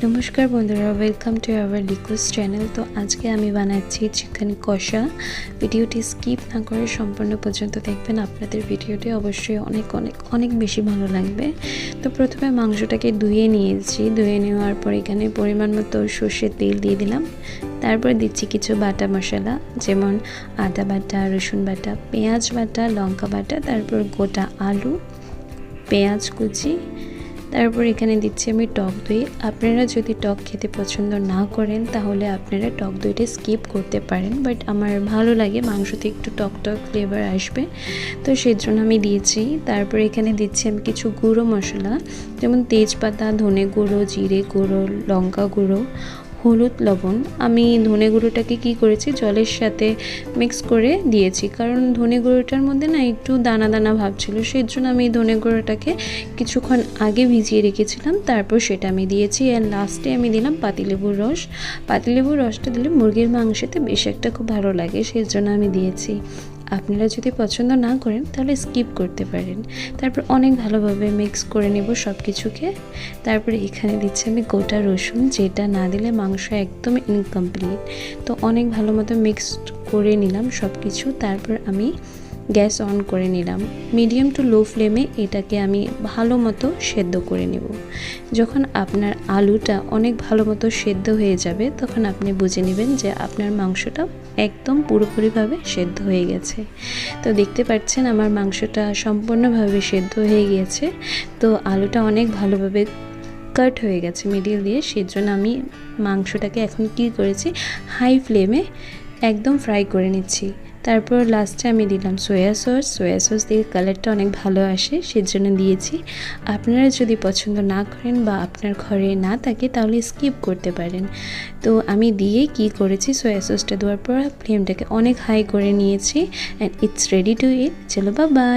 नमस्कार बंधुरा welcome to our लिकुस channel. तो आज के आमी बानाচ্ছি चिकेन कषा। भिडियोटी स्किप ना करे सम्पूर्ण पर्यन्त देखबेन, आपनादेर भिडियोटी अवश्यई अनेक अनेक अनेक बेशी भालो लागबे। तो प्रथमे मांसटाके धुए निয়েছি, धुए नेওয়ার पर एखाने परिमाण मतो सर्षेर तेल दिए दिलाम। तारपर दिচ্ছি কিছু बाटा मशला जेमन आदा बाटा, रसुन बाटा, पेঁয়াজ बाटा, लंका बाटा, तारपर गोटा आलू, पेঁয়াজ कुचि, তারপর এখানে দিচ্ছি আমি টক দই। আপনারা যদি টক খেতে পছন্দ না করেন তাহলে আপনারা টক দইটা স্কিপ করতে পারেন, বাট আমার ভালো লাগে, মাংসতে একটু টক টক ফ্লেভার আসবে, তো সেই জন্য আমি দিয়েছি। তারপর এখানে দিচ্ছি আমি কিছু গুঁড়ো মশলা যেমন তেজপাতা, ধনে গুঁড়ো, জিরে গুঁড়ো, লঙ্কা গুঁড়ো, হলুদ, লবণ। আমি ধনে গুঁড়োটাকে কী করেছি জলের সাথে মিক্স করে দিয়েছি, কারণ ধনে গুঁড়োটার মধ্যে না একটু দানা দানা ভাব ছিল, সেই জন্য আমি ধনে গুঁড়োটাকে কিছুক্ষণ আগে ভিজিয়ে রেখেছিলাম, তারপর সেটা আমি দিয়েছি। আর লাস্টে আমি দিলাম পাতিলেবুর রস। পাতিলেবুর রসটা দিলে মুরগির মাংসতে বেশ একটা খুব ভালো লাগে, সেই জন্য আমি দিয়েছি। আপনারা যদি পছন্দ না করেন তাহলে স্কিপ করতে পারেন। তারপর অনেক ভালোভাবে মিক্স করে নেব সব কিছুকে। তারপরে এখানে দিচ্ছি আমি গোটা রসুন, যেটা না দিলে মাংস একদম ইনকমপ্লিট। তো অনেক ভালো মতো মিক্সড করে নিলাম সব কিছু। তারপর আমি গ্যাস অন করে নিলাম, মিডিয়াম টু লো ফ্লেমে এটাকে আমি ভালো মতো সেদ্ধ করে নেব। যখন আপনার আলুটা অনেক ভালো মতো সেদ্ধ হয়ে যাবে তখন আপনি বুঝে নেবেন যে আপনার মাংসটা একদম পুরোপুরিভাবে সেদ্ধ হয়ে গেছে। তো দেখতে পাচ্ছেন আমার মাংসটা সম্পূর্ণভাবে সেদ্ধ হয়ে গিয়েছে। তো আলুটা অনেক ভালোভাবে কাট হয়ে গেছে মিডিল দিয়ে, সেই জন্য আমি মাংসটাকে এখন কী করেছি হাই ফ্লেমে একদম ফ্রাই করে নিচ্ছি। তারপর লাস্টে আমি দিলাম সয়া সস দিয়ে কালারটা অনেক ভালো আসে, সেজন্য দিয়েছি। আপনারা যদি পছন্দ না করেন বা আপনার ঘরে না থাকে তাহলে স্কিপ করতে পারেন। তো আমি দিয়ে কি করেছি, সয়া সসটা দেওয়ার পর ফ্লেমটাকে অনেক হাই করে নিয়েছি। অ্যান্ড ইটস রেডি টু ইট। চলো বাই বাই।